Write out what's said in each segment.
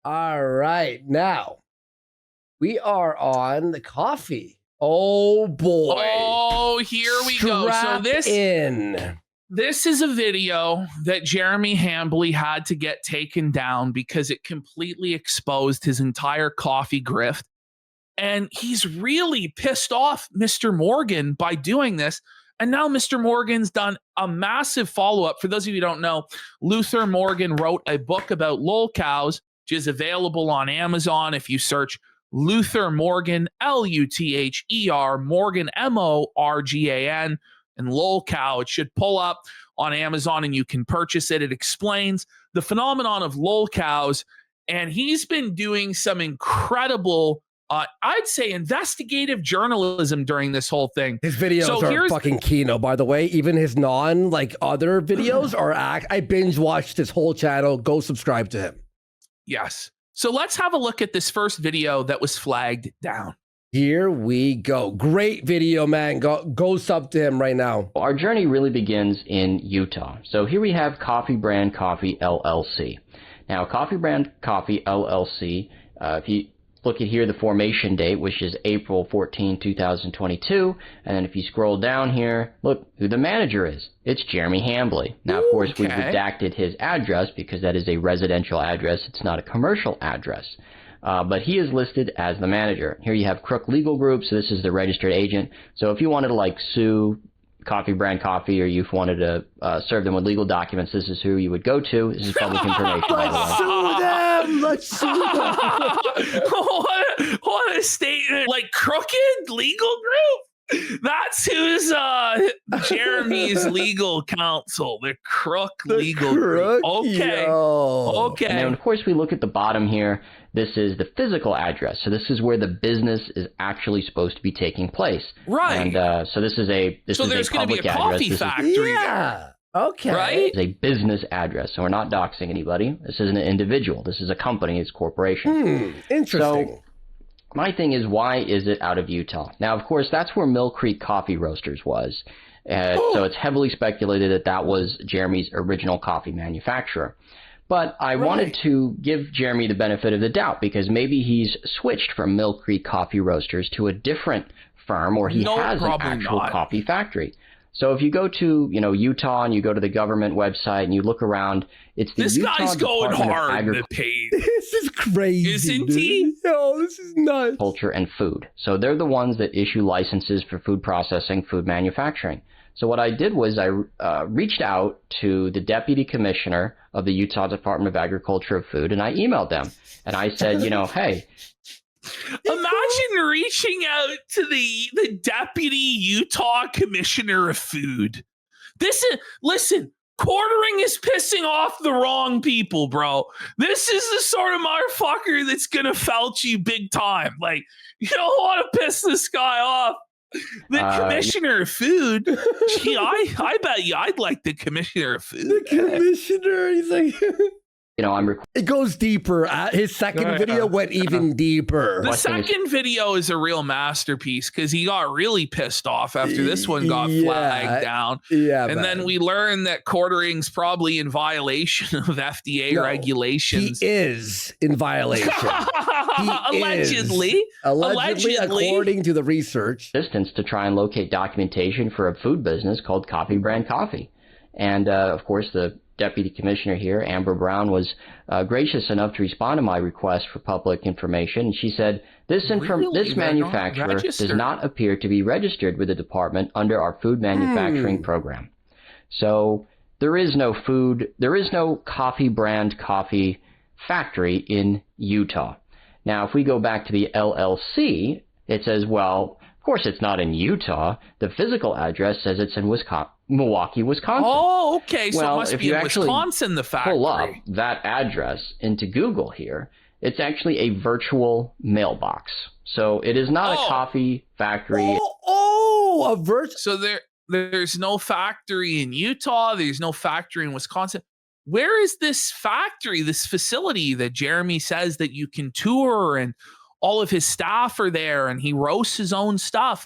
All right. Now we are on the coffee. Oh boy. Oh, here we go. So this is a video that Jeremy Hambley had to get taken down because it completely exposed his entire coffee grift. And he's really pissed off Mr. Morgan by doing this. And now Mr. Morgan's done a massive follow-up. For those of you who don't know, Luther Morgan wrote a book about lolcows, which is available on Amazon if you search Luther Morgan, Luther, Morgan, Morgan, and lolcow. It should pull up on Amazon and you can purchase it. It explains the phenomenon of lolcows. And he's been doing some incredible I'd say investigative journalism during this whole thing. His videos are fucking kino, by the way. Even his other videos are I binge watched his whole channel. Go subscribe to him. Yes. So let's have a look at this first video that was flagged down. Here we go. Great video, man. Go sub to him right now. Our journey really begins in Utah. So here we have Coffee Brand Coffee LLC. Now, Coffee Brand Coffee LLC, if you look at here, the formation date, which is April 14, 2022. And then if you scroll down here, look who the manager is. It's Jeremy Hambley. Now, of course, we've redacted his address because that is a residential address. It's not a commercial address. But he is listed as the manager. Here you have Crook Legal Group. So this is the registered agent. So if you wanted to sue Coffee Brand Coffee, or you wanted to serve them with legal documents, this is who you would go to. This is public information. Let's sue them! Let's sue them! what a statement. Crooked Legal Group? That's who's Jeremy's legal counsel, the Crook Legal Group. Okay. Okay. And then, of course, we look at the bottom here. This is the physical address. So this is where the business is actually supposed to be taking place. Right. And so this is a public address. So there's going to be a coffee factory there. Okay. Right? It's a business address. So we're not doxing anybody. This isn't an individual. This is a company. It's a corporation. Interesting. So my thing is, why is it out of Utah? Now, of course, that's where Mill Creek Coffee Roasters was. So it's heavily speculated that that was Jeremy's original coffee manufacturer. But I wanted to give Jeremy the benefit of the doubt because maybe he's switched from Mill Creek Coffee Roasters to a different firm, or he has an actual coffee factory. So if you go to, Utah, and you go to the government website and you look around, it's the Utah guy's going Department hard of in the page. This is crazy. Isn't he? No, this is nuts. Agriculture and Food. So they're the ones that issue licenses for food processing, food manufacturing. So what I did was I reached out to the deputy commissioner of the Utah Department of Agriculture and Food, and I emailed them. And I said, hey. Imagine reaching out to the deputy Utah commissioner of food. Listen, quartering is pissing off the wrong people, bro. This is the sort of motherfucker that's going to felt you big time. You don't want to piss this guy off. The commissioner of food. Gee, I bet you I'd like the commissioner of food. The commissioner, he's like... It goes deeper. His second video went even deeper. The second video is a real masterpiece because he got really pissed off after this one got flagged down. Yeah, and then we learned that quartering's probably in violation of FDA regulations. He is in violation. Allegedly, according to the research. Distance to try and locate documentation for a food business called Coffee Brand Coffee. And, of course, the deputy commissioner here, Amber Brown, was gracious enough to respond to my request for public information. And she said, this manufacturer does not appear to be registered with the department under our food manufacturing program. So there is no Coffee Brand Coffee factory in Utah. Now, if we go back to the LLC, it says, well, of course it's not in Utah. The physical address says it's in Milwaukee, Wisconsin. Oh, okay. So it must be in Wisconsin, the factory. Pull up that address into Google here. It's actually a virtual mailbox. So it is not a coffee factory. So there's no factory in Utah. There's no factory in Wisconsin. Where is this factory, this facility that Jeremy says that you can tour and all of his staff are there and he roasts his own stuff?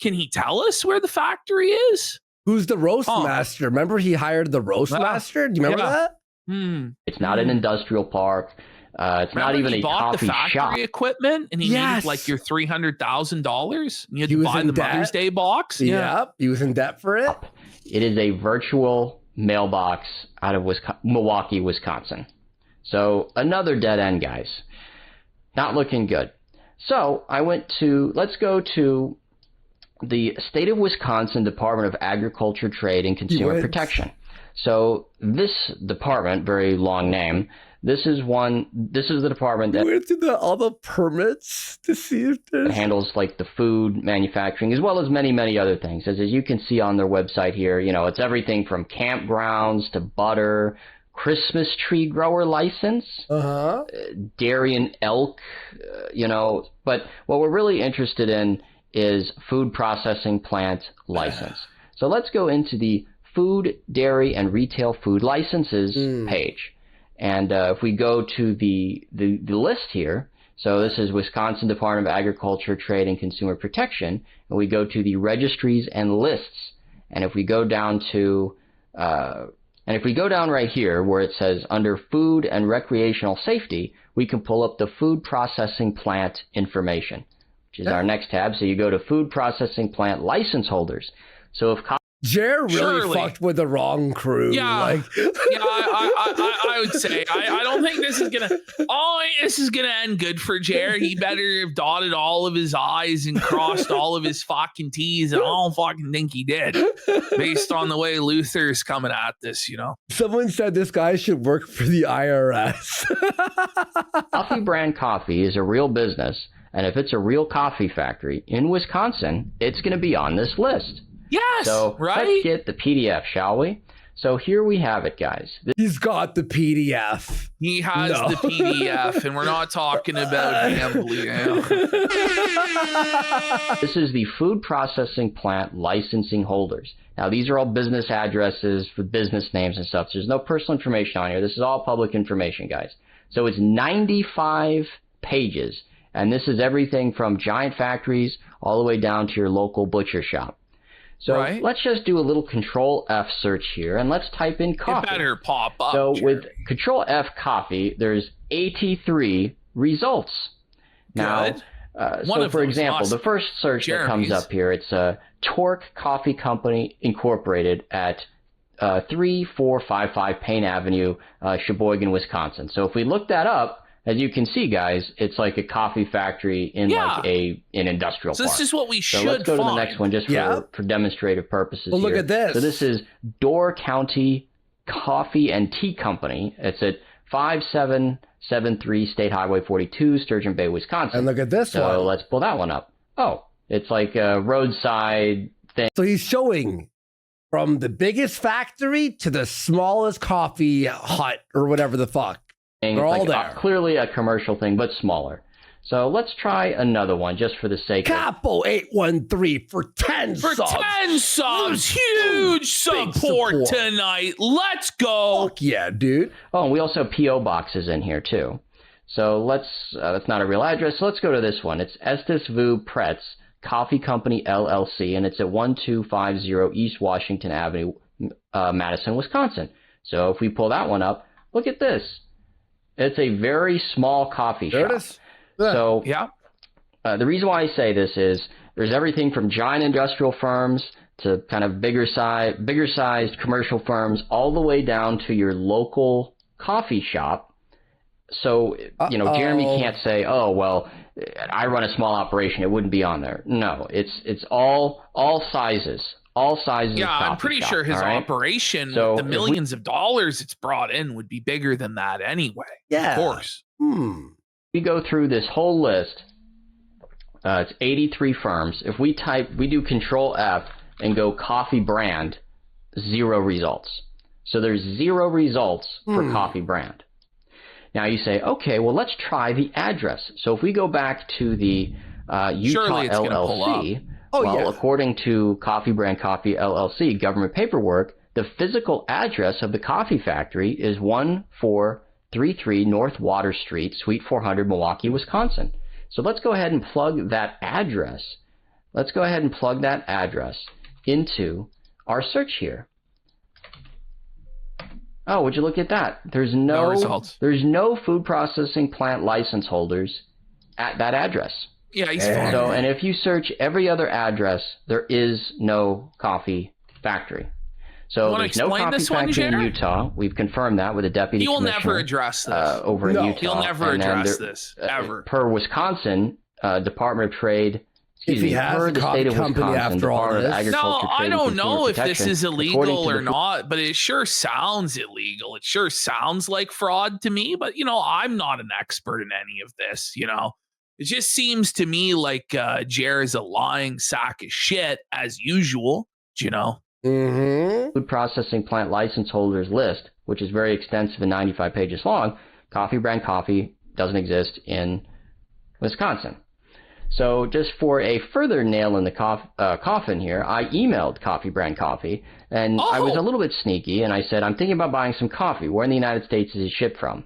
Can he tell us where the factory is? Who's the roast master? Remember he hired the roast master? Do you remember that? It's not an industrial park. It's not even he a bought coffee the factory shop. equipment and he needed like your $300,000. You had He to was buy in the debt. Mother's Day box. Yep, he was in debt for it. It is a virtual mailbox out of Milwaukee, Wisconsin. So another dead end, guys. Not looking good. So let's go to the State of Wisconsin Department of Agriculture, Trade, and Consumer Protection. So this department, very long name, this is the department that went through all the permits to see if there's... handles like the food manufacturing as well as many, many other things. As you can see on their website here, it's everything from campgrounds to butter, Christmas tree grower license, dairy and elk, but what we're really interested in is food processing plant license. So let's go into the food, dairy, and retail food licenses page. And if we go to the list here, so this is Wisconsin Department of Agriculture, Trade, and Consumer Protection, and we go to the registries and lists. And if we go down to right here where it says under food and recreational safety, we can pull up the food processing plant information, which is our next tab. So you go to food processing plant license holders. So if Jer really fucked with the wrong crew. Yeah, I would say I don't think this is gonna end good for Jer. He better have dotted all of his I's and crossed all of his fucking T's, and I don't fucking think he did, based on the way Luther's coming at this. Someone said this guy should work for the IRS. Coffee Brand Coffee is a real business, and if it's a real coffee factory in Wisconsin, it's going to be on this list. Yes, so let's get the PDF, shall we? So here we have it, guys. He's got the PDF. He has the PDF, and we're not talking about him. This is the food processing plant licensing holders. Now, these are all business addresses for business names and stuff. There's no personal information on here. This is all public information, guys. So it's 95 pages, and this is everything from giant factories all the way down to your local butcher shop. So let's just do a little Control F search here, and let's type in coffee. It better pop up. So Jeremy. with Control F coffee, there's 83 results. Now, so for example, the first search that comes up here, it's Torque Coffee Company Incorporated at 3455 Payne Avenue, Sheboygan, Wisconsin. So if we look that up, as you can see, guys, it's like a coffee factory in like an industrial park. This is what we should So let's go to the next one just for demonstrative purposes. Well, look at this. So this is Door County Coffee and Tea Company. It's at 5773 State Highway 42, Sturgeon Bay, Wisconsin. And look at this one. So let's pull that one up. Oh, it's like a roadside thing. So he's showing from the biggest factory to the smallest coffee hut or whatever the fuck. They're all there. Clearly a commercial thing, but smaller. So let's try another one just for the sake Capo 813 for 10 subs. For 10 subs. Huge support tonight. Let's go. Fuck yeah, dude. Oh, and we also have P.O. boxes in here, too. So that's not a real address. So let's go to this one. It's Estes Vu Pretz Coffee Company, LLC, and it's at 1250 East Washington Avenue, Madison, Wisconsin. So if we pull that one up, look at this. It's a very small coffee shop. There it is. So the reason why I say this is there's everything from giant industrial firms to kind of bigger sized commercial firms, all the way down to your local coffee shop. So, Jeremy can't say, oh, well, I run a small operation. It wouldn't be on there. No, it's all sizes. All sizes. Yeah, of coffee I'm pretty shop, sure his operation, with the millions of dollars it's brought in, would be bigger than that anyway. Yeah. Of course. We go through this whole list. It's 83 firms. If we do Control F and go coffee brand, 0 results. So there's 0 results for coffee brand. Now you say, okay, well, let's try the address. So if we go back to the Utah LLC, according to Coffee Brand Coffee LLC government paperwork, the physical address of the coffee factory is 1433 North Water Street, Suite 400, Milwaukee, Wisconsin. So let's go ahead and plug that address. Let's go ahead and plug that address into our search here. Oh, would you look at that? There's no results. There's no food processing plant license holders at that address. Yeah, he's fine. So, and if you search every other address, there is no coffee factory. So there's no coffee factory in Utah. We've confirmed that with a deputy commissioner. You'll never address this. Over in Utah. You'll never address this, ever. Per Wisconsin Department of Trade, if he has per a the state of Wisconsin after all Department of this. Agriculture, No, Trade, I and don't Consumer know if this Protection, is illegal or not, but it sure sounds illegal. It sure sounds like fraud to me, but, I'm not an expert in any of this, It just seems to me like Jer is a lying sack of shit, as usual, Mm-hmm. Food processing plant license holders list, which is very extensive and 95 pages long. Coffee brand coffee doesn't exist in Wisconsin. So just for a further nail in the coffin here, I emailed Coffee Brand Coffee, and I was a little bit sneaky, and I said, I'm thinking about buying some coffee. Where in the United States is it shipped from?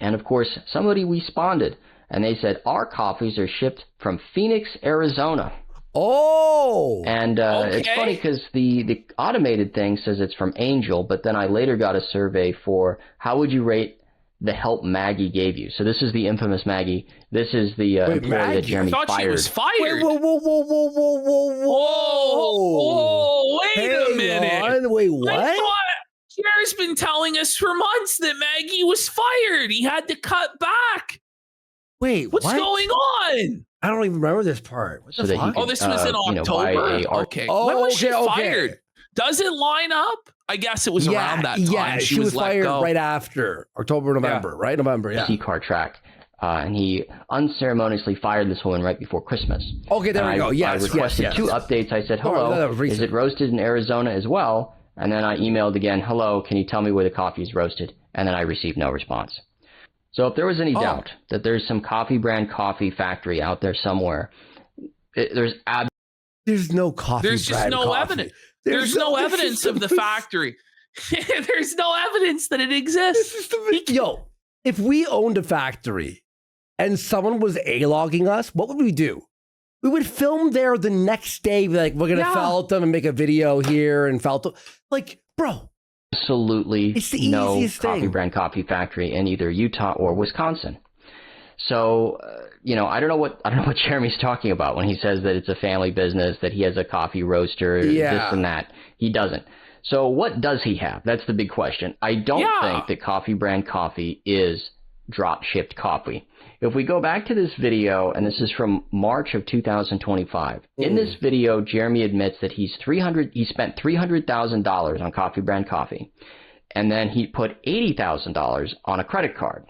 And of course, somebody responded, and they said, our coffees are shipped from Phoenix, Arizona. Oh! And it's funny because the automated thing says it's from Angel, but then I later got a survey for how would you rate the help Maggie gave you. So this is the infamous Maggie. This is the employee that Jeremy fired. I thought she was fired. Whoa. Wait a minute. Wait, what? I thought Jer's been telling us for months that Maggie was fired. He had to cut back. Wait, what's going on? I don't even remember this part. What the fuck? This was in October. Okay. When was she fired? Does it line up? I guess it was around that time. Yeah, she was fired right after October, November, right? November, yeah. C-car track. And he unceremoniously fired this woman right before Christmas. Okay, there we go. Yes, I requested 2 updates. I said, hello, is it roasted in Arizona as well? And then I emailed again, hello, can you tell me where the coffee is roasted? And then I received no response. So if there was any doubt that there's some coffee brand coffee factory out there somewhere, there's no coffee. There's just no evidence. There's no evidence of the factory. There's no evidence that it exists. Yo, if we owned a factory and someone was A-logging us, what would we do? We would film there the next day, be like, we're going to felt them and make a video here and felt them. Like, bro. Absolutely no coffee thing. Brand coffee factory in either Utah or Wisconsin. So, I don't know what Jeremy's talking about when he says that it's a family business, that he has a coffee roaster, this and that. He doesn't. So what does he have? That's the big question. I don't think that Coffee Brand Coffee is drop-shipped coffee. If we go back to this video, and this is from March of 2025, in this video, Jeremy admits that he spent $300,000 on Coffee Brand Coffee, and then he put $80,000 on a credit card.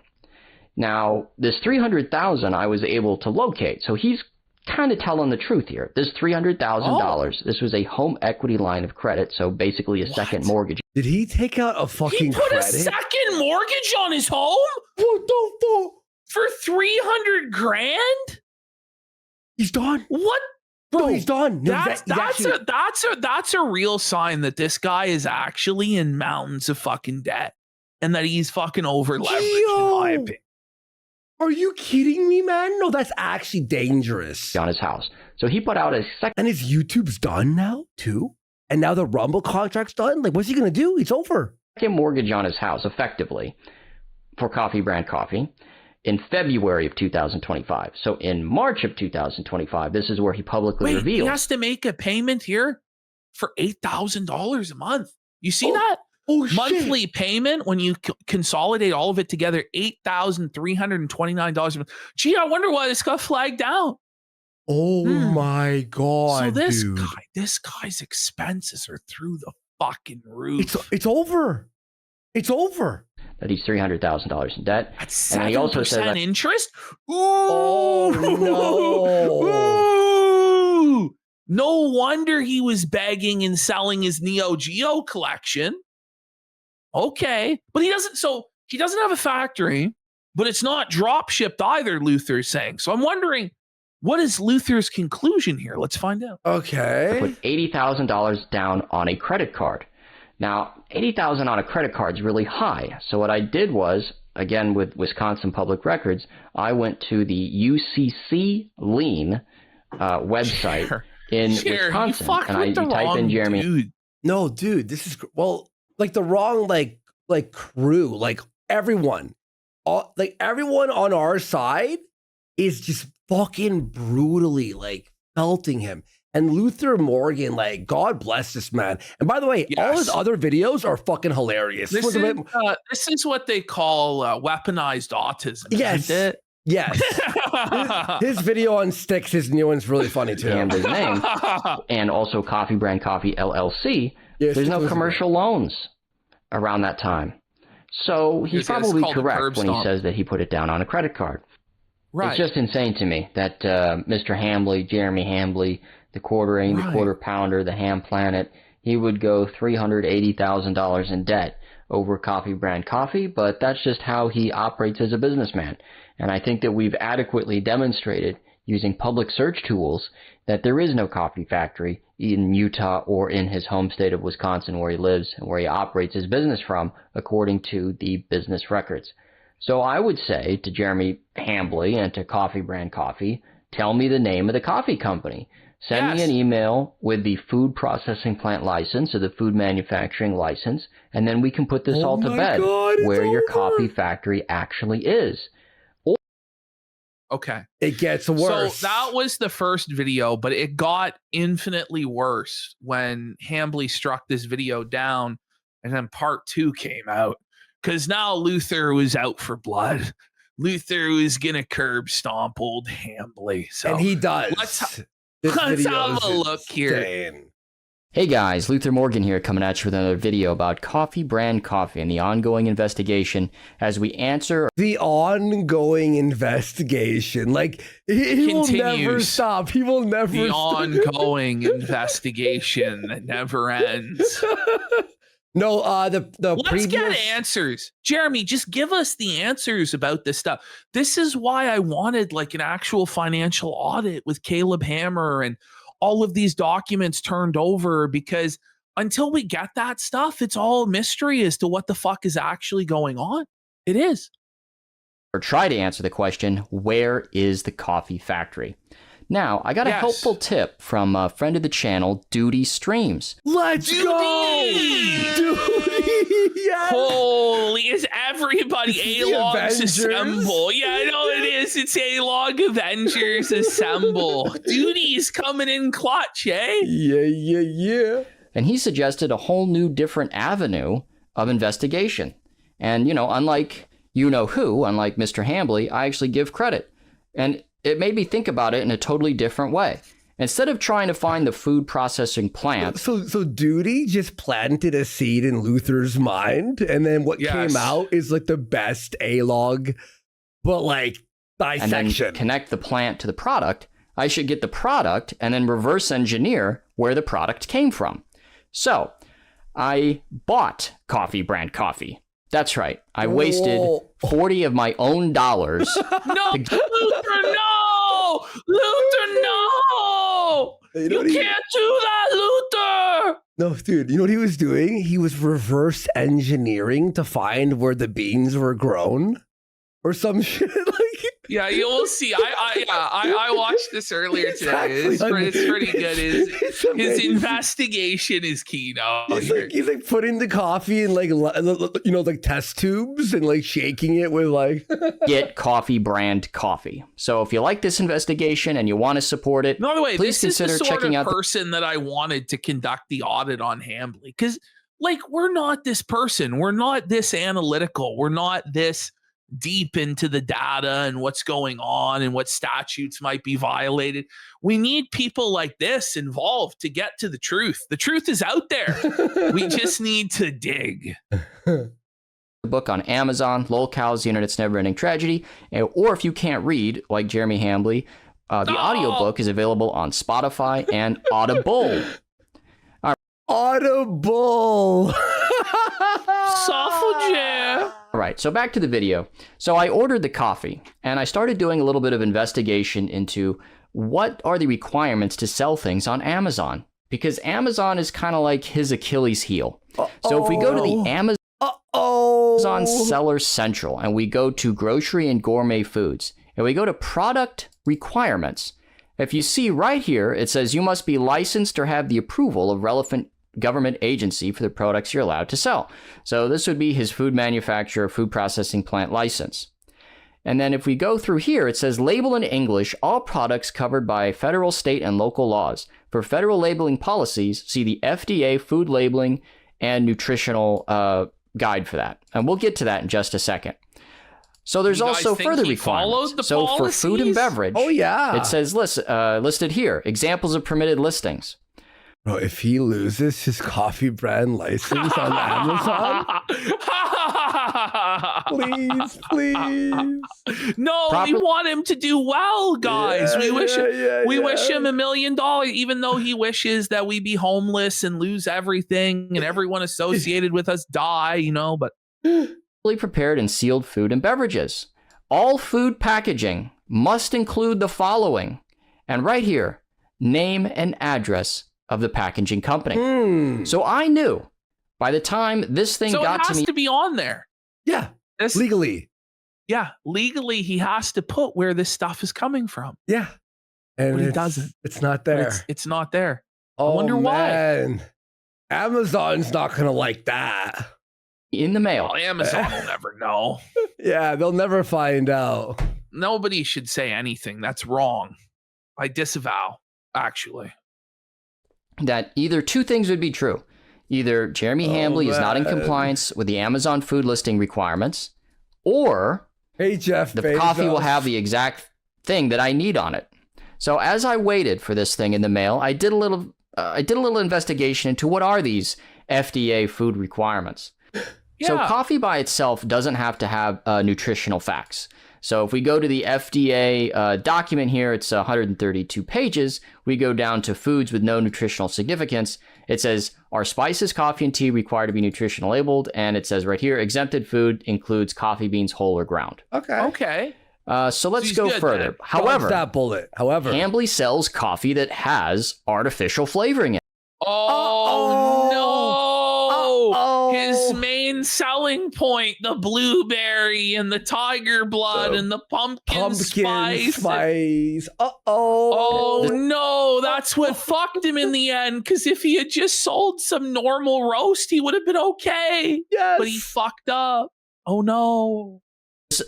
Now, this $300,000 I was able to locate, so he's kind of telling the truth here. This $300,000, this was a home equity line of credit, so basically a second mortgage. Did he take out a fucking credit? He put a second mortgage on his home? What the fuck? For $300,000? He's done. What? Bro, he's done. No, that's a real sign that this guy is actually in mountains of fucking debt and that he's fucking over leveraged, in my opinion. Are you kidding me, man? No, that's actually dangerous. On his house. So he put out a second. And his YouTube's done now, too? And now the Rumble contract's done? Like, what's he going to do? It's over. Second mortgage on his house, effectively, for Coffee Brand Coffee in February of 2025. So in March of 2025, this is where he publicly revealed. He has to make a payment here for $8,000 a month. You see that? Monthly payment when you consolidate all of it together, $8,329 a month. Gee, I wonder why this got flagged down. Oh my God. So this guy's expenses are through the fucking roof. It's over. It's over. That he's $300,000 in debt. At 7% and he also says that interest? Ooh. Oh no. No wonder he was begging and selling his Neo Geo collection. Okay. But he doesn't have a factory, but it's not drop shipped either, Luther's saying. So I'm wondering, what is Luther's conclusion here? Let's find out. Okay. Put $80,000 down on a credit card. Now, $80,000 on a credit card is really high. So what I did was, again, with Wisconsin Public Records, I went to the UCC Lien website in Wisconsin, and I typed in Jeremy. Dude. No, dude, this is like the wrong like crew, like everyone on our side is just fucking brutally like felting him. And Luther Morgan, like, God bless this man. And by the way, all his other videos are fucking hilarious. This is what they call weaponized autism. Yes. Isn't it? Yes. his video on Sticks, his new one's really funny too. And his name. And also Coffee Brand Coffee LLC. Yes, there's no commercial loans around that time. So he's probably correct when he says that he put it down on a credit card. Right. It's just insane to me that Mr. Hambly, Jeremy Hambly, the quartering, the quarter pounder, the ham planet, he would go $380,000 in debt over Coffee Brand Coffee, but that's just how he operates as a businessman. And I think that we've adequately demonstrated using public search tools that there is no coffee factory in Utah or in his home state of Wisconsin where he lives and where he operates his business from, according to the business records. So I would say to Jeremy Hambly and to Coffee Brand Coffee, tell me the name of the coffee company. Send me an email with the food processing plant license or the food manufacturing license, and then we can put this all to bed where your coffee factory actually is. Okay. It gets worse. So that was the first video, but it got infinitely worse when Hambly struck this video down, and then part 2 came out. Because now Luther was out for blood. Luther was going to curb stomp old Hambly. So and he does. Let's have a look here. Hey guys, Luther Morgan here coming at you with another video about Coffee Brand Coffee and the ongoing investigation as we answer the ongoing investigation. Like he will never stop. He will never the ongoing investigation that never ends. No, Let's get answers. Jeremy, just give us the answers about this stuff. This is why I wanted like an actual financial audit with Caleb Hammer and all of these documents turned over, because until we get that stuff, it's all a mystery as to what the fuck is actually going on. It is. Or try to answer the question, where is the coffee factory? Now, I got a helpful tip from a friend of the channel, Duty Streams. Let's go! Duty! Yes! Holy, is everybody A-Logs Assemble? Yeah, I know it is. It's A-Log Avengers Assemble. Duty's coming in clutch, eh? Yeah. And he suggested a whole new different avenue of investigation. And, you know, unlike unlike Mr. Hambly, I actually give credit. And it made me think about it in a totally different way. Instead of trying to find the food processing plant. So Duty just planted a seed in Luther's mind, and then what came out is like the best A-log, but like dissection. And then connect the plant to the product. I should get the product and then reverse engineer where the product came from. So I bought Coffee Brand Coffee. That's right. I wasted 40 of my own dollars. No, Luther, no! Luther, no! You can't do that, Luther! No, dude, you know what he was doing? He was reverse engineering to find where the beans were grown or some shit. Yeah, you will see. I watched this earlier today. It's pretty good. His investigation is key now. He's like putting the coffee in like test tubes and like shaking it with like get Coffee Brand Coffee. So if you like this investigation and you want to support it, by the way, please consider checking out the person that I wanted to conduct the audit on Hambly, because like we're not this person. We're not this analytical. We're not this deep into the data and what's going on and what statutes might be violated. We need people like this involved to get to the truth. The truth is out there. We just need to dig. The book on Amazon, Lol Cows, The Internet's Never-Ending Tragedy, or if you can't read, like Jeremy Hambly, the audiobook is available on Spotify and Audible. Audible! Software. All right, so back to the video. So I ordered the coffee, and I started doing a little bit of investigation into what are the requirements to sell things on Amazon, because Amazon is kind of like his Achilles heel. So if we go to the Amazon Seller Central, and we go to grocery and gourmet foods, and we go to product requirements, if you see right here, it says you must be licensed or have the approval of relevant government agency for the products you're allowed to sell. So this would be his food manufacturer, food processing plant license. And then if we go through here, it says label in English all products covered by federal, state, and local laws. For federal labeling policies, see the FDA food labeling and nutritional guide for that. And we'll get to that in just a second. So there's also further requirements. So for food and beverage, it says listed here, examples of permitted listings. Bro, if he loses his coffee brand license on Amazon, please. No, we want him to do well, guys. We wish him $1 million, even though he wishes that we be homeless and lose everything and everyone associated with us die, but. Fully prepared and sealed food and beverages. All food packaging must include the following. And right here, name and address of the packaging company. So I knew by the time this thing got to me. So it has to be on there. Yeah, legally. Yeah, legally he has to put where this stuff is coming from. Yeah. And but he doesn't. It's not there. It's not there. Oh, I wonder why. Amazon's not going to like that. In the mail. Well, Amazon will never know. Yeah, they'll never find out. Nobody should say anything. That's wrong. I disavow, actually. That either two things would be true. Either Jeremy Hambly is not in compliance with the Amazon food listing requirements, or Jeff the coffee will have the exact thing that I need on it. So as I waited for this thing in the mail, I did a little investigation into what are these FDA food requirements. Yeah. So coffee by itself doesn't have to have nutritional facts. So if we go to the FDA document here, it's 132 pages. We go down to foods with no nutritional significance. It says, are spices, coffee, and tea required to be nutritional labeled? And it says right here, exempted food includes coffee beans, whole or ground. Okay. So let's go further. Then. However, that bullet. Hambly sells coffee that has artificial flavoring in it. Oh no! His main selling point, the blueberry and the tiger blood and the pumpkin spice. Oh no, that's what fucked him in the end. Because if he had just sold some normal roast, he would have been okay. Yes. But he fucked up. Oh no.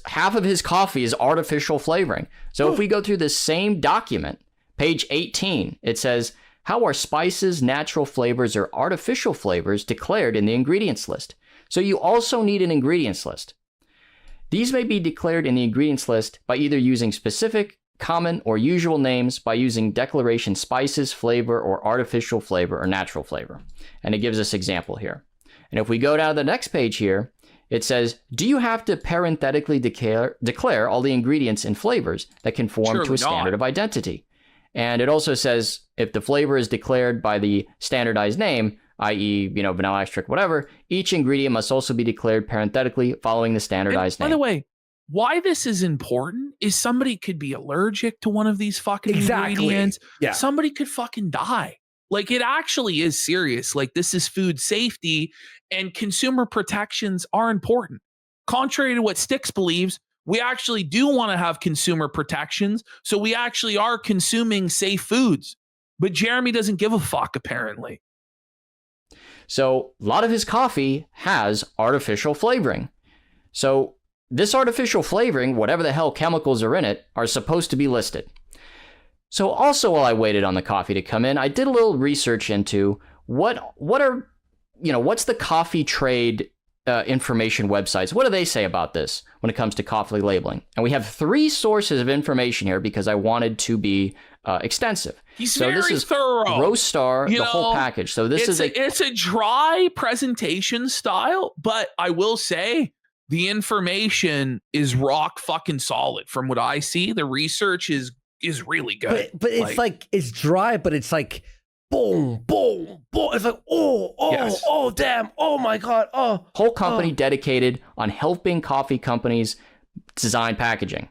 Half of his coffee is artificial flavoring. So if we go through this same document, page 18, it says, how are spices, natural flavors, or artificial flavors declared in the ingredients list? So you also need an ingredients list. These may be declared in the ingredients list by either using specific, common, or usual names, by using declaration spices, flavor, or artificial flavor, or natural flavor. And it gives us example here. And if we go down to the next page here, it says, do you have to parenthetically declare all the ingredients and flavors that conform to a standard of identity? And it also says if the flavor is declared by the standardized name, i.e., vanilla extract, whatever, each ingredient must also be declared parenthetically following the standardized name. By the way, why this is important is somebody could be allergic to one of these fucking ingredients. Yeah. Somebody could fucking die. Like, it actually is serious. Like, this is food safety, and consumer protections are important. Contrary to what Styx believes, we actually do want to have consumer protections, so we actually are consuming safe foods. But Jeremy doesn't give a fuck, apparently. So a lot of his coffee has artificial flavoring. So this artificial flavoring, whatever the hell chemicals are in it, are supposed to be listed. So also while I waited on the coffee to come in, I did a little research into what's the coffee trade information websites. What do they say about this when it comes to coffee labeling? And we have 3 sources of information here because I wanted to be extensive. He's very thorough. Roast Star, the whole package. So it's a dry presentation style, but I will say the information is rock fucking solid. From what I see, the research is really good. But it's like it's dry, but it's like boom, boom, boom. It's like, oh, damn. Oh, my God. Oh. Whole company dedicated on helping coffee companies design packaging.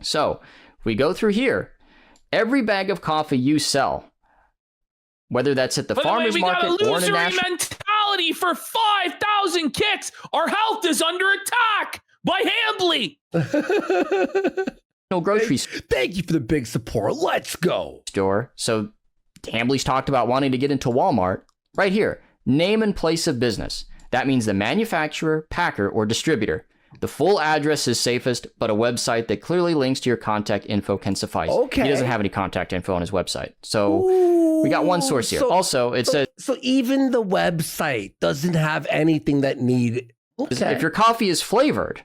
So we go through here. Every bag of coffee you sell, whether that's at the farmer's market or in a national mentality for 5,000 kicks. Our health is under attack by Hambly. No grocery Thank you for the big support. Let's go. Store. So Hambly's talked about wanting to get into Walmart. right here, name and place of business. That means the manufacturer, packer, or distributor. The full address is safest, but a website that clearly links to your contact info can suffice. Okay. He doesn't have any contact info on his website. So we got one source here. Also, it says... So even the website doesn't have anything that need... Okay. If your coffee is flavored,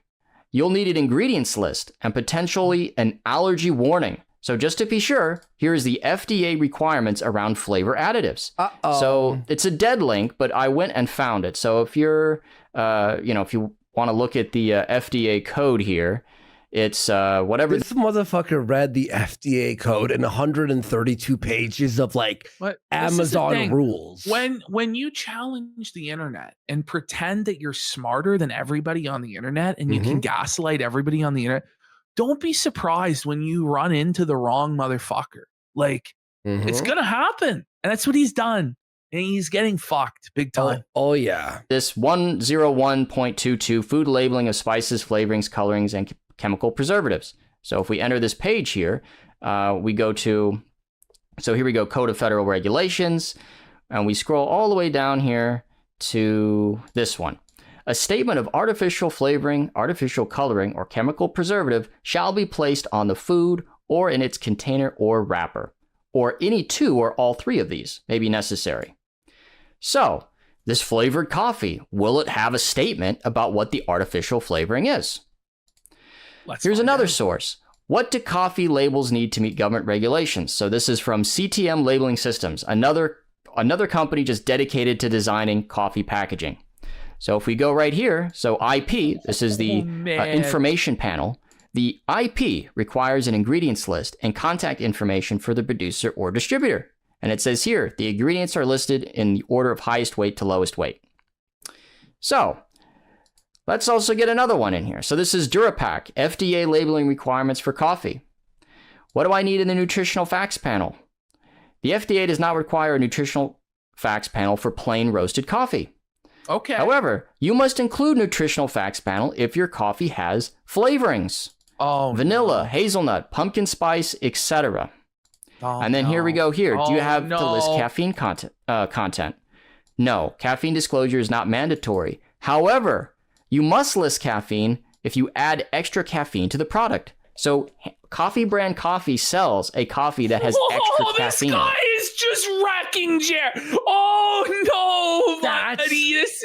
you'll need an ingredients list and potentially an allergy warning. So just to be sure, here's the FDA requirements around flavor additives. So it's a dead link, but I went and found it. So if you're, if you want to look at the FDA code here, it's whatever. This motherfucker read the FDA code in 132 pages of like Amazon rules. When you challenge the internet and pretend that you're smarter than everybody on the internet and you can gaslight everybody on the internet, don't be surprised when you run into the wrong motherfucker. Like, it's going to happen. And that's what he's done. And he's getting fucked big time. Oh yeah. This 101.22 food labeling of spices, flavorings, colorings, and chemical preservatives. So if we enter this page here, we go to, so here we go, Code of Federal Regulations. And we scroll all the way down here to this one. A statement of artificial flavoring, artificial coloring, or chemical preservative shall be placed on the food or in its container or wrapper, or any two or all three of these may be necessary. So, this flavored coffee, will it have a statement about what the artificial flavoring is? Here's another source. What do coffee labels need to meet government regulations? So this is from CTM Labeling Systems, another company just dedicated to designing coffee packaging. So if we go right here, so IP, this is the information panel. The IP requires an ingredients list and contact information for the producer or distributor. And it says here, the ingredients are listed in the order of highest weight to lowest weight. So let's also get another one in here. So this is Durapack, FDA labeling requirements for coffee. What do I need in the nutritional facts panel? The FDA does not require a nutritional facts panel for plain roasted coffee. Okay. However, you must include nutritional facts panel if your coffee has flavorings. Vanilla, hazelnut, pumpkin spice, etc. And then here we go here. Do you have to list caffeine content? No, caffeine disclosure is not mandatory. However, you must list caffeine if you add extra caffeine to the product. So Coffee Brand Coffee sells a coffee that has extra caffeine. This guy is just wrecking Jer. Oh no, buddy. This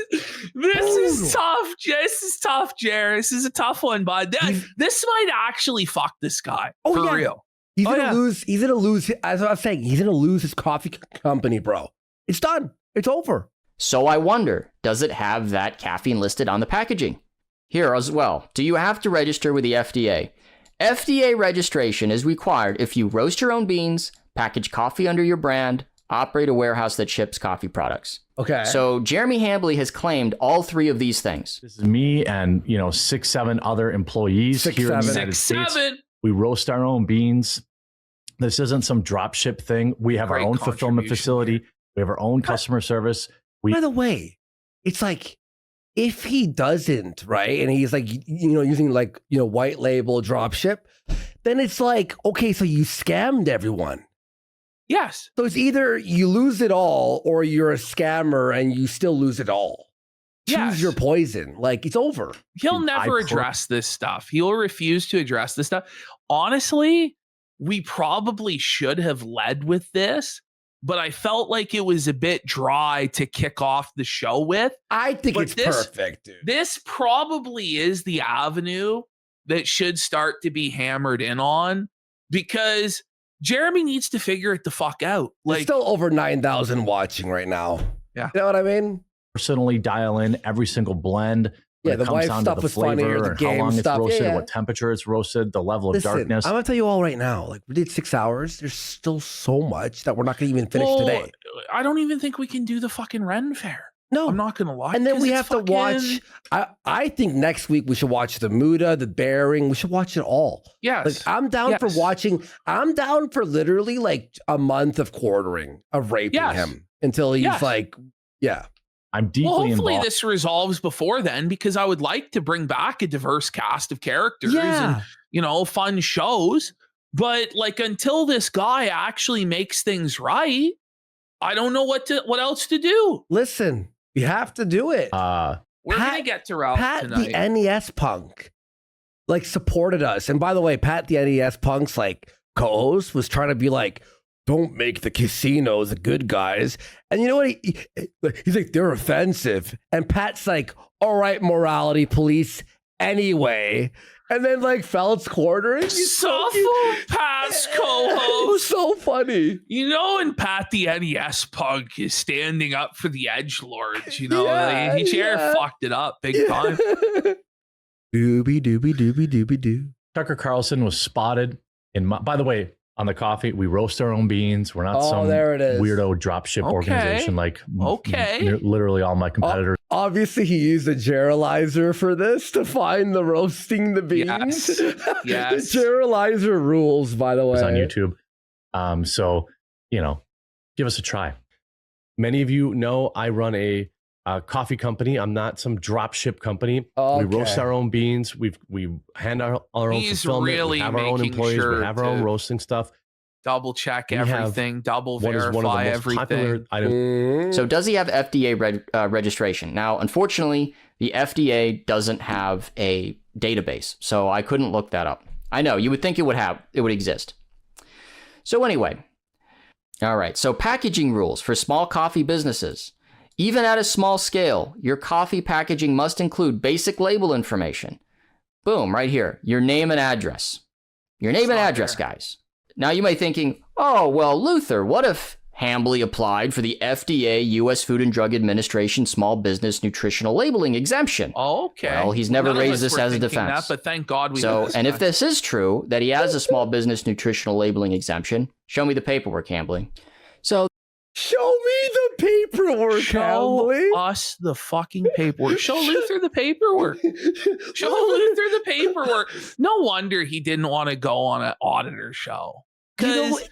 is tough. This is tough, Jer. This is a tough one, bud. This might actually fuck this guy. For real. He's gonna lose. He's gonna lose. As I was saying, he's gonna lose his coffee company, bro. It's done. It's over. So I wonder, does it have that caffeine listed on the packaging? Here as well. Do you have to register with the FDA? FDA registration is required if you roast your own beans, package coffee under your brand, operate a warehouse that ships coffee products. Okay. So Jeremy Hambley has claimed all three of these things. This is me and 6-7 other employees here in the United States. We roast our own beans. This isn't some drop ship thing. We have our own fulfillment facility. We have our own customer service. By the way, it's like, if he doesn't, right, and he's like, using like, white label drop ship, then it's like, okay, so you scammed everyone. Yes. So it's either you lose it all or you're a scammer and you still lose it all. Choose your poison. Like, it's over. He'll never address this stuff. He'll refuse to address this stuff. Honestly, we probably should have led with this, but I felt like it was a bit dry to kick off the show with. I think it's perfect, dude. This probably is the avenue that should start to be hammered in on, because Jeremy needs to figure it the fuck out. There's still over 9,000 watching right now. Yeah. You know what I mean? Personally dial in every single blend. Yeah, the white stuff was funnier, the game how long stuff. It's roasted, what temperature it's roasted, the level of darkness. I'm going to tell you all right now, like, we did 6 hours. There's still so much that we're not going to even finish today. I don't even think we can do the fucking Ren Fair. No. I'm not going to lie. And then we have to watch, I think next week we should watch the Muda, the Bearing. We should watch it all. Yes. Like, I'm down for literally like a month of quartering, of raping him until he's like, I'm deeply hopefully involved. This resolves before then, because I would like to bring back a diverse cast of characters and, fun shows. But like, until this guy actually makes things right, I don't know what else to do. Listen, you have to do it. We're going to get to Ralph tonight. Pat, the NES punk, like, supported us. And by the way, Pat, the NES punk's, like, co-host was trying to be like, don't make the casinos the good guys. And you know what? He's like, they're offensive. And Pat's like, all right, morality police, anyway. And then, like, Felt's cornering. Suffer Pat's co-host. It was so funny. You know, and Pat the NES punk is standing up for the edgelords. You know, he fucked it up big time. Doobie doobie doobie doobie doo. Tucker Carlson was spotted in. By the way, on the coffee, we roast our own beans. We're not some weirdo dropship organization like literally all my competitors. Obviously, he used a Geralizer for this to find the roasting the beans. Yes. The Geralizer rules, by the way. It's on YouTube. So, you know, give us a try. Many of you know I run a coffee company. I'm not some dropship company. We roast our own beans. We hand our own fulfillment. Really we have our own employees. We have our own roasting stuff. Double check everything. Double verify everything. So does he have FDA registration? Now, unfortunately, the FDA doesn't have a database, so I couldn't look that up. I know you would think it would exist. So anyway, all right. So packaging rules for small coffee businesses. Even at a small scale, your coffee packaging must include basic label information. Boom, right here. Your name and address. Your name and address, guys. Now you might be thinking, oh, well, Luther, what if Hambly applied for the FDA, U.S. Food and Drug Administration Small Business Nutritional Labeling Exemption? Okay. Well, he's never raised this as a defense. But thank God we and if this is true, that he has a Small Business Nutritional Labeling Exemption, show me the paperwork, Hambly. So, show me the paperwork, Show us the fucking paperwork. Show Luther the paperwork. Show Luther the paperwork. No wonder he didn't want to go on an auditor show. Because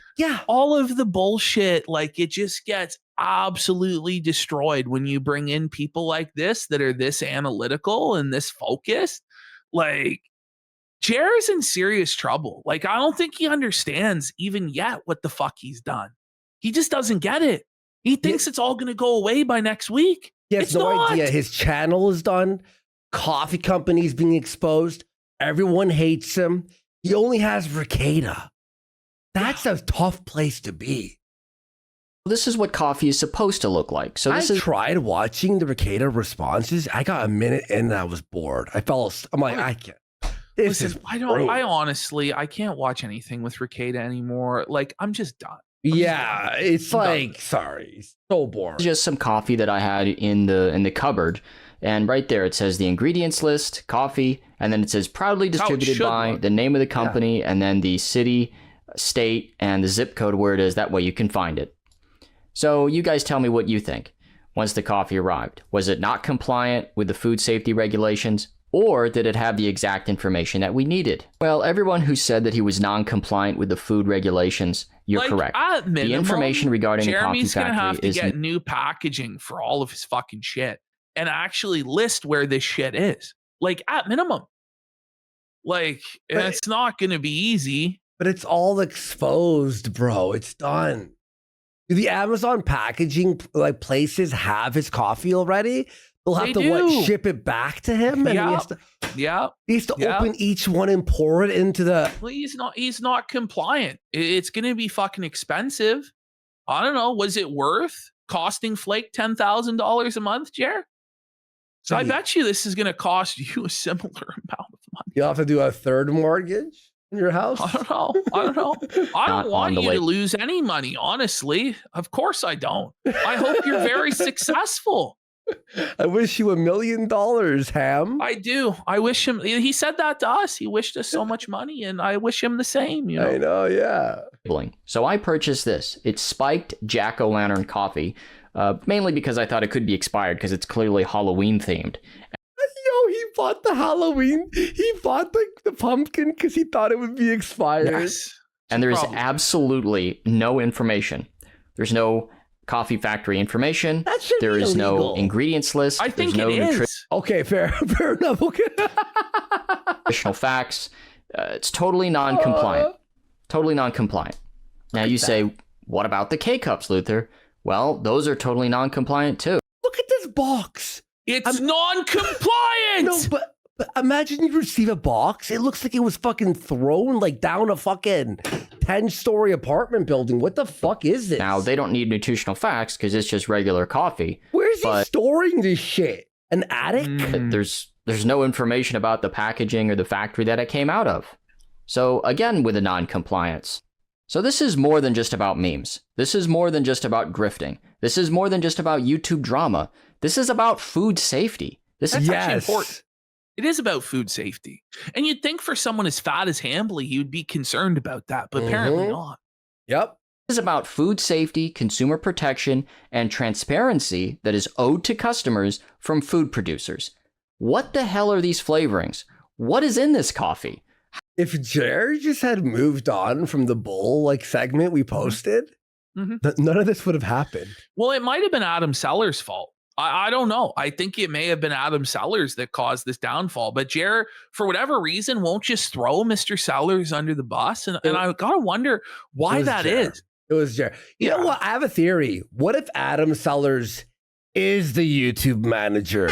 all of the bullshit, like, it just gets absolutely destroyed when you bring in people like this that are this analytical and this focused. Like, Jer's in serious trouble. Like, I don't think he understands even yet what the fuck he's done. He just doesn't get it. He thinks it's all going to go away by next week. He has no idea. His channel is done. Coffee companies being exposed. Everyone hates him. He only has Ricada. That's a tough place to be. This is what coffee is supposed to look like. So I tried watching the Ricada responses. I got a minute in and I was bored. I'm like, I can't. I honestly can't watch anything with Ricada anymore. Like, I'm just done. It's like, sorry, so boring. Just some coffee that I had in the cupboard, and right there it says the ingredients list, coffee, and then it says proudly distributed by, the name of the company, and then the city, state, and the zip code where it is. That way you can find it. So you guys tell me what you think. Once the coffee arrived, was it not compliant with the food safety regulations? Or did it have the exact information that we needed? Well, everyone who said that he was non-compliant with the food regulations, you're correct. At minimum, the information regarding Jeremy's the coffee factory gonna have to get new packaging for all of his fucking shit and actually list where this shit is. Like, at minimum. Like, and it's not gonna be easy. But it's all exposed, bro. It's done. Do the Amazon packaging places have his coffee already? They'll have to ship it back to him, and he has to open each one and pour it into the. Well, he's not compliant. It's going to be fucking expensive. I don't know. Was it worth costing Flake $10,000 a month, Jer? So I bet you this is going to cost you a similar amount of money. You'll have to do a third mortgage in your house. I don't know. I don't want you to lose any money. Honestly, of course I don't. I hope you're very successful. I wish you $1 million, Ham. I do. I wish him. He said that to us. He wished us so much money, and I wish him the same. You know? I know, yeah. So I purchased this. It's spiked jack-o'-lantern coffee, mainly because I thought it could be expired because it's clearly Halloween themed. Yo, he bought the Halloween. He bought the pumpkin because he thought it would be expired. Yes. And there's absolutely no information. There's no coffee factory information. There is no ingredients list. I think it is. Okay, fair enough. Okay. Nutritional facts. It's totally non-compliant. Totally non-compliant. Now you say, what about the K-Cups, Luther? Well, those are totally non-compliant too. Look at this box. It's non-compliant. No, but imagine you receive a box. It looks like it was fucking thrown like down a fucking 10-story apartment building. What the fuck is this? Now, they don't need nutritional facts because it's just regular coffee. Where's he storing this shit? An attic? There's no information about the packaging or the factory that it came out of. So again, with the non-compliance. So this is more than just about memes. This is more than just about grifting. This is more than just about YouTube drama. This is about food safety. That's actually important. It is about food safety. And you'd think for someone as fat as Hambly, you'd be concerned about that, but apparently not. Yep. This is about food safety, consumer protection, and transparency that is owed to customers from food producers. What the hell are these flavorings? What is in this coffee? If Jerry just had moved on from the bull segment we posted, none of this would have happened. Well, it might have been Adam Sellers' fault. I don't know. I think it may have been Adam Sellers that caused this downfall. But Jer, for whatever reason, won't just throw Mr. Sellers under the bus. And I gotta wonder why that is. It was Jer. You know what? I have a theory. What if Adam Sellers is the YouTube manager?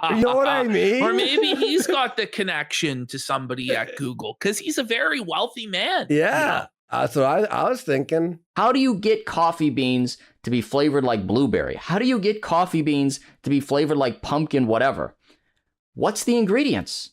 You know what I mean? Or maybe he's got the connection to somebody at Google because he's a very wealthy man. Yeah. That's what I was thinking. How do you get coffee beans to be flavored like blueberry? How do you get coffee beans to be flavored like pumpkin whatever? What's the ingredients?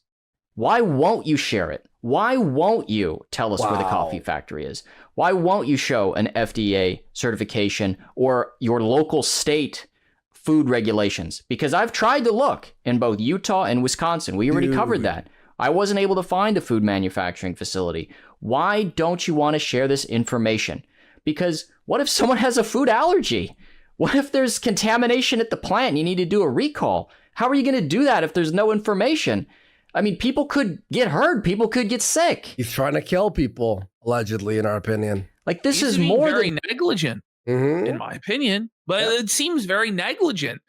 Why won't you share it? Why won't you tell us where the coffee factory is? Why won't you show an FDA certification or your local state food regulations? Because I've tried to look in both Utah and Wisconsin. We already covered that. I wasn't able to find a food manufacturing facility. Why don't you want to share this information? Because what if someone has a food allergy? What if there's contamination at the plant and you need to do a recall? How are you going to do that if there's no information? I mean, people could get hurt. People could get sick. He's trying to kill people, allegedly, in our opinion. Like, this is more than negligent, in my opinion. But it seems very negligent.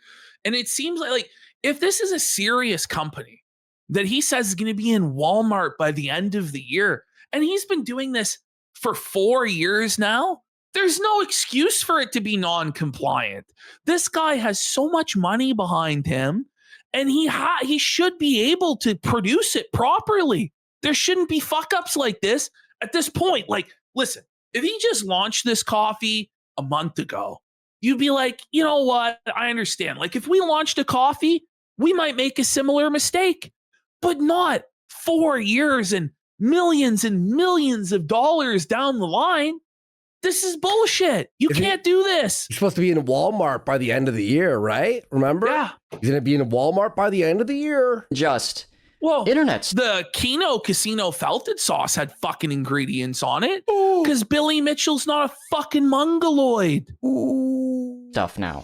And it seems like if this is a serious company that he says is going to be in Walmart by the end of the year, and he's been doing this for 4 years now, there's no excuse for it to be non-compliant. This guy has so much money behind him, and he should be able to produce it properly. There shouldn't be fuck-ups like this at this point. Like, listen, if he just launched this coffee a month ago, you'd be like, you know what? I understand. Like, if we launched a coffee, we might make a similar mistake, but not 4 years and millions of dollars down the line. This is bullshit. You can't do this. He's supposed to be in Walmart by the end of the year, right? Remember? Yeah. He's going to be in Walmart by the end of the year. Internet's. The Kino Casino Felted sauce had fucking ingredients on it because Billy Mitchell's not a fucking mongoloid. Stuff now.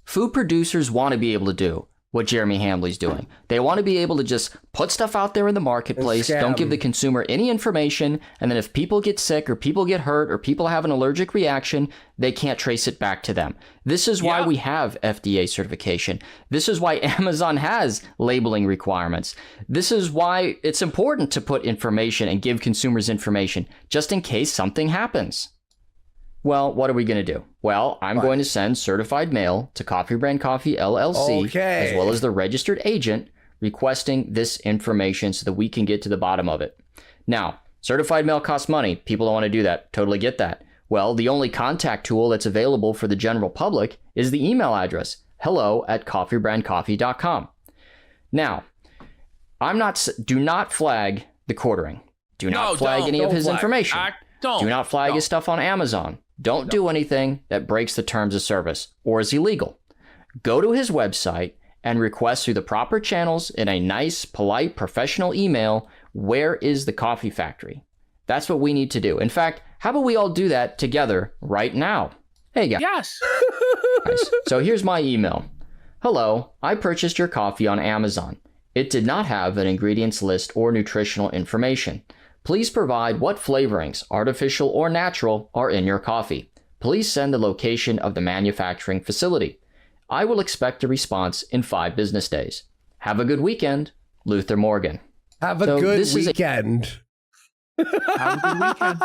Food producers want to be able to do what Jeremy Hambly's doing. They want to be able to just put stuff out there in the marketplace, don't give the consumer any information, and then if people get sick or people get hurt or people have an allergic reaction, they can't trace it back to them. This is why we have FDA certification. This is why Amazon has labeling requirements. This is why it's important to put information and give consumers information just in case something happens. Well, what are we going to do? Well, I'm going to send certified mail to Coffee Brand Coffee LLC, as well as the registered agent, requesting this information so that we can get to the bottom of it. Now, certified mail costs money. People don't want to do that. Totally get that. Well, the only contact tool that's available for the general public is the email address, hello@coffeebrandcoffee.com. Now, do not flag the quartering. Do not flag any of his information. Do not flag his stuff on Amazon. Don't do anything that breaks the terms of service or is illegal. Go to his website and request through the proper channels in a nice, polite, professional email, where is the coffee factory? That's what we need to do. In fact, how about we all do that together right now? Hey, guys. Yes. Nice. So here's my email. Hello, I purchased your coffee on Amazon. It did not have an ingredients list or nutritional information. Please provide what flavorings, artificial or natural, are in your coffee. Please send the location of the manufacturing facility. I will expect a response in 5 business days. Have a good weekend, Luther Morgan. Have a good weekend. Have a good weekend.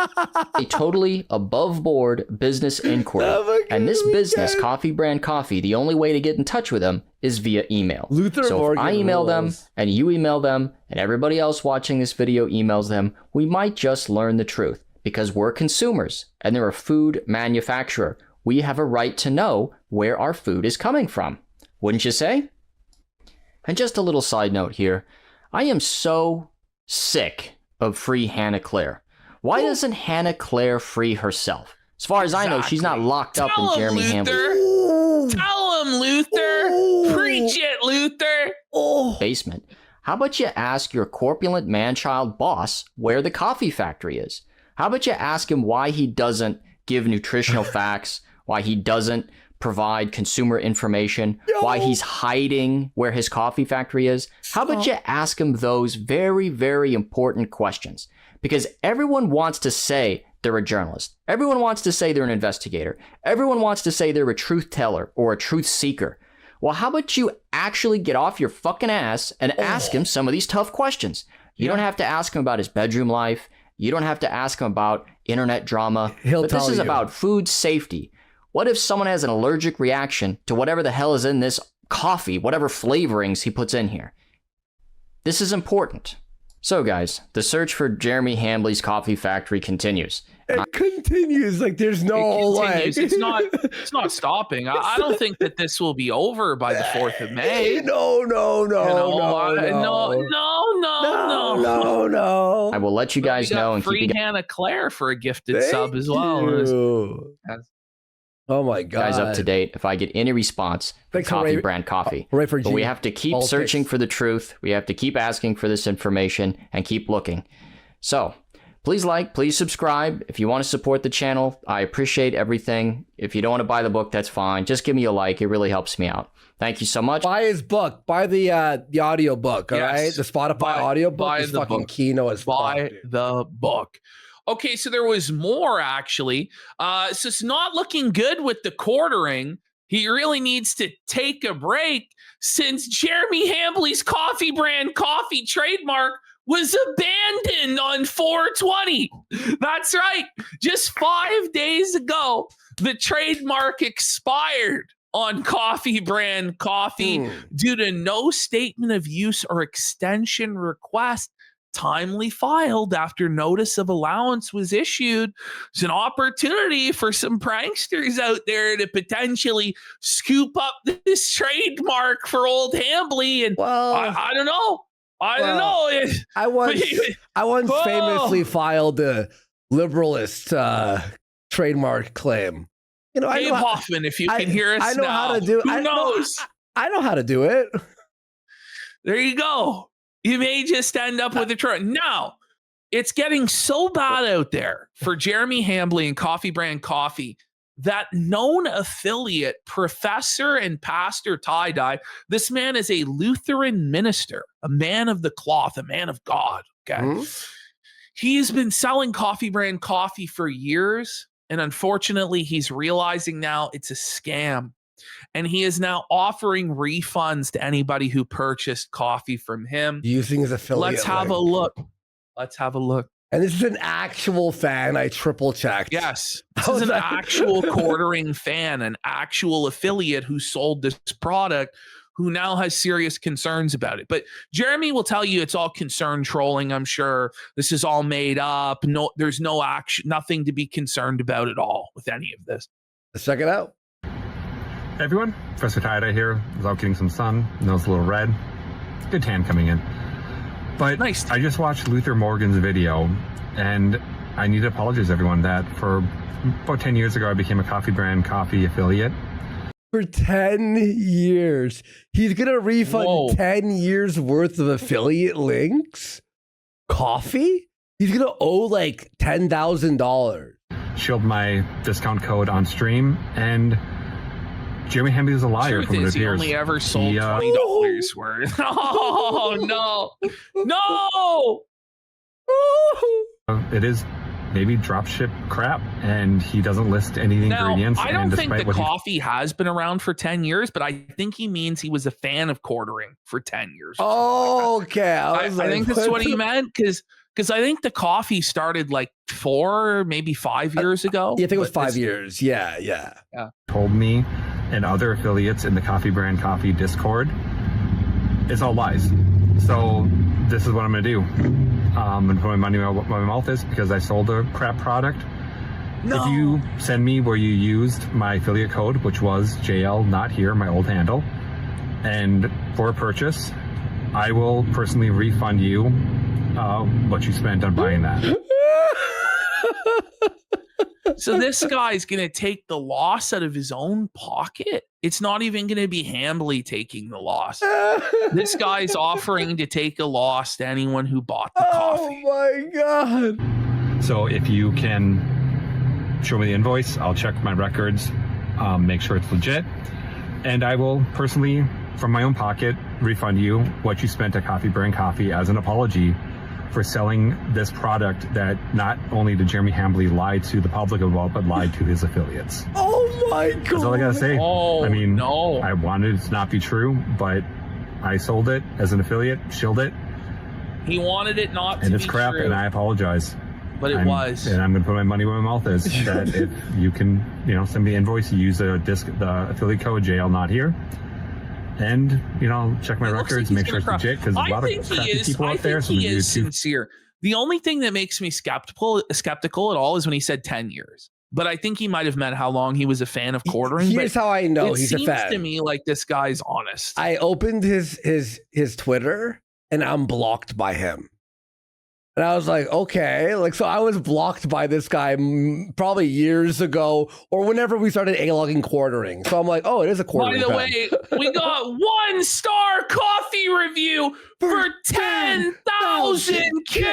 A totally above board business inquiry. And this business, Coffee Brand Coffee, the only way to get in touch with them is via email. So if I email them and you email them and everybody else watching this video emails them, we might just learn the truth because we're consumers and they're a food manufacturer. We have a right to know where our food is coming from. Wouldn't you say? And just a little side note here. I am so sick of free Hannah Claire. Why doesn't Hannah Claire free herself? As far as I know, she's not locked up in Jeremy Hambley's. Tell him, Luther. Preach it, Luther. Basement. How about you ask your corpulent man-child boss where the coffee factory is? How about you ask him why he doesn't give nutritional facts, why he doesn't provide consumer information, why he's hiding where his coffee factory is? How about you ask him those very, very important questions? Because everyone wants to say they're a journalist. Everyone wants to say they're an investigator. Everyone wants to say they're a truth teller or a truth seeker. Well, how about you actually get off your fucking ass and ask him some of these tough questions? You don't have to ask him about his bedroom life. You don't have to ask him about internet drama. But this is about food safety. What if someone has an allergic reaction to whatever the hell is in this coffee, whatever flavorings he puts in here? This is important. So guys, the search for Jeremy Hambley's coffee factory continues. It continues like there's no way. It's not stopping. I don't think that this will be over by the 4th of May. No. I will let you guys know and free keep Hannah Claire for a gifted sub as well. Oh my God. Guys up to date if I get any response from Coffee Brand Coffee. But we have to keep searching for the truth. We have to keep asking for this information and keep looking. So please like, please subscribe. If you want to support the channel, I appreciate everything. If you don't want to buy the book, that's fine. Just give me a like. It really helps me out. Thank you so much. Buy his book. Buy the audio book. All right, the Spotify audio book is fucking keynote as fuck. Buy the book. Okay, so there was more actually. So it's not looking good with the quartering. He really needs to take a break since Jeremy Hambley's Coffee Brand Coffee trademark was abandoned on 4/20. That's right. Just 5 days ago, the trademark expired on Coffee Brand Coffee due to no statement of use or extension request timely filed after notice of allowance was issued. It's an opportunity for some pranksters out there to potentially scoop up this trademark for old Hambley. And I don't know. I don't know. I once famously filed a liberalist trademark claim. You know, Gabe Hoffman, if you can hear us I know now, how to do. Who knows? I know how to do it. There you go. You may just end up with a truck. Now, it's getting so bad out there for Jeremy Hambley and Coffee Brand Coffee that known affiliate, professor and pastor tie-dye, this man is a Lutheran minister, a man of the cloth, a man of God. Okay. He's been selling Coffee Brand Coffee for years, and unfortunately, he's realizing now it's a scam. And he is now offering refunds to anybody who purchased coffee from him. Using his affiliate. Let's have a look. And this is an actual fan. I triple checked. Yes. This is an actual quartering fan, an actual affiliate who sold this product, who now has serious concerns about it. But Jeremy will tell you it's all concern trolling, I'm sure. This is all made up. No, there's no action, nothing to be concerned about at all with any of this. Let's check it out. Hey everyone, Professor Tie-Dye here. I was out getting some sun, nose a little red. Good tan coming in. But nice. I just watched Luther Morgan's video, and I need to apologize everyone that for about 10 years ago I became a Coffee Brand Coffee affiliate. For 10 years. He's going to refund 10 years worth of affiliate links? Coffee? He's going to owe like $10,000. Showed my discount code on stream, and Jeremy Hambley is a liar from what it appears. He only ever sold $20 worth. Oh, no. No! It is maybe dropship crap, and he doesn't list any ingredients. I don't think the coffee has been around for 10 years, but I think he means he was a fan of quartering for 10 years. Oh, okay. I think that's what he meant, because Because I think the coffee started like 4, maybe 5 years ago. Yeah, I think it was 5 years. Yeah. Told me and other affiliates in the Coffee Brand Coffee Discord, it's all lies. So this is what I'm going to do. I'm going to put my money where my mouth is because I sold a crap product. No. If you send me where you used my affiliate code, which was JL not here, my old handle, and for a purchase, I will personally refund you what you spent on buying that. So this guy's going to take the loss out of his own pocket. It's not even going to be Hambly taking the loss. This guy's offering to take a loss to anyone who bought the coffee. Oh my God. So if you can show me the invoice, I'll check my records, make sure it's legit, and I will personally, from my own pocket, refund you what you spent at Coffee Brand Coffee as an apology for selling this product that not only did Jeremy Hambly lie to the public about, but lied to his affiliates. Oh my God. That's all I gotta say. Oh, I mean, no. I wanted it to not be true, but I sold it as an affiliate, shilled it. He wanted it not to be true. And it's crap, and I apologize. But it was. And I'm gonna put my money where my mouth is. That if you can, send me an invoice, you use the affiliate code JL not here. And, check my records, make sure it's legit, because there's a lot of crappy people out there. So he is sincere. The only thing that makes me skeptical at all is when he said 10 years. But I think he might have meant how long he was a fan of quartering. Here's how I know he's a fan. It seems to me like this guy's honest. I opened his Twitter, and I'm blocked by him. And I was like, okay, so I was blocked by this guy probably years ago or whenever we started A-logging quartering. So I'm like, oh, it is a quartering. By the way, we got 1-star coffee review for 10,000 kicks.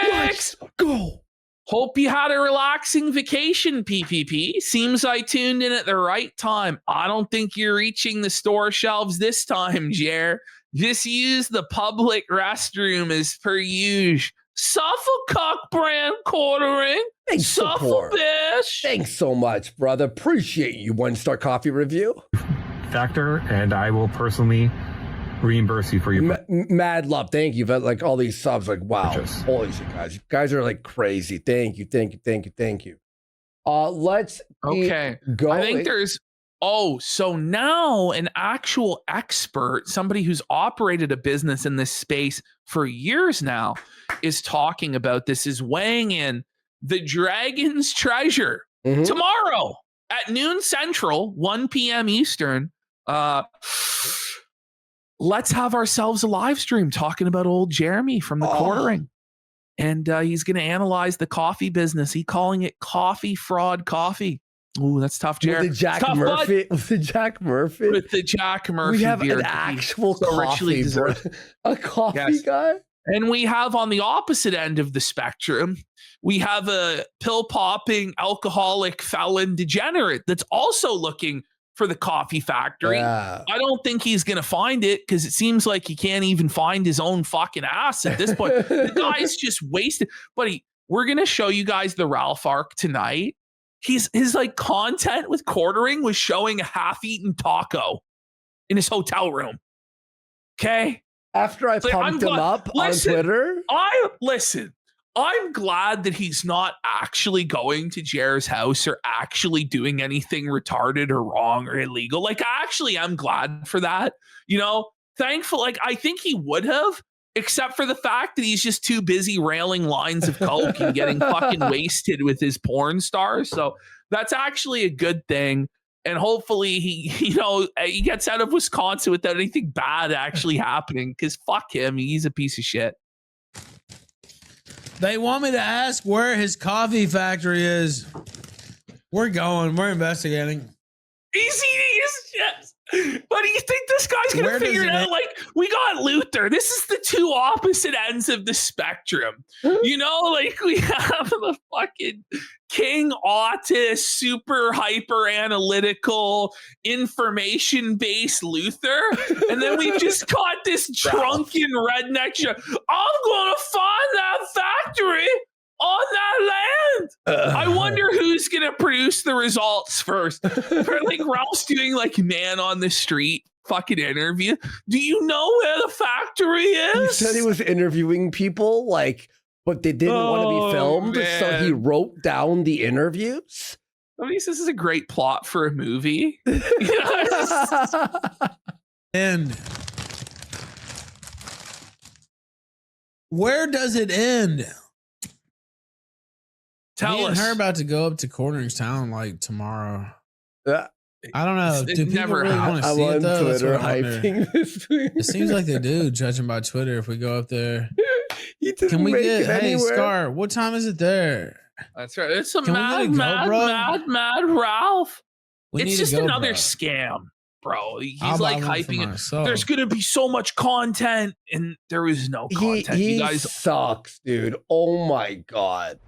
Let's go. Hope you had a relaxing vacation, PPP. Seems I tuned in at the right time. I don't think you're reaching the store shelves this time, Jer. Just use the public restroom as per usual. Suffolk brand quartering. Thanks, Suffolk bish. Thanks so much, brother. Appreciate you. 1-star coffee review. Factor, and I will personally reimburse you for your mad love. Thank you. But all these subs, wow. Purchase. Holy shit, guys. You guys are crazy. Thank you. Let's go. I think there's so now an actual expert, somebody who's operated a business in this space for years now, is talking about this, is weighing in. The Dragon's Treasure tomorrow at noon Central, 1 p.m. Eastern. Let's have ourselves a live stream talking about old Jeremy from the quartering. And he's going to analyze the coffee business. He's calling it coffee fraud coffee. Ooh, that's tough, Jared. With the Jack Murphy. With the Jack Murphy. We have beard. An actual coffee, a coffee guy. And we have on the opposite end of the spectrum, we have a pill-popping alcoholic felon degenerate that's also looking for the coffee factory. Yeah. I don't think he's going to find it because it seems like he can't even find his own fucking ass at this point. The guy's just wasted. Buddy, we're going to show you guys the Ralph arc tonight. His content with quartering was showing a half-eaten taco in his hotel room. Okay? After I pumped him up on Twitter? I'm glad that he's not actually going to Jer's house or actually doing anything retarded or wrong or illegal. I'm glad for that. Thankful. I think he would have, except for the fact that he's just too busy railing lines of coke and getting fucking wasted with his porn stars. So that's actually a good thing. And hopefully he gets out of Wisconsin without anything bad actually happening, because fuck him. He's a piece of shit. They want me to ask where his coffee factory is. We're investigating. He's eating his chest. But do you think this guy's going to figure it out? We got Luther. This is the two opposite ends of the spectrum. We have the fucking king autist, super hyper analytical, information-based Luther. And then we just got this drunken redneck show. I'm going to find that factory on that land. I wonder who's going to produce the results first. Ralph's doing man on the street fucking interview. Do you know where the factory is? He said he was interviewing people but they didn't want to be filmed, so he wrote down the interviews. I mean, this is a great plot for a movie. And where does it end? Tell us. Her about to go up to Cornerstown like tomorrow. I don't know. Do people never really want to I'm see it on though? Twitter hyping this thing. It seems like they do, judging by Twitter. If we go up there, can we get? Hey, Scar, what time is it there? That's right. It's a mad Ralph. It's just another scam, bro. He's like hyping it. There's gonna be so much content, and there is no content. He you guys sucks, dude. Oh my god.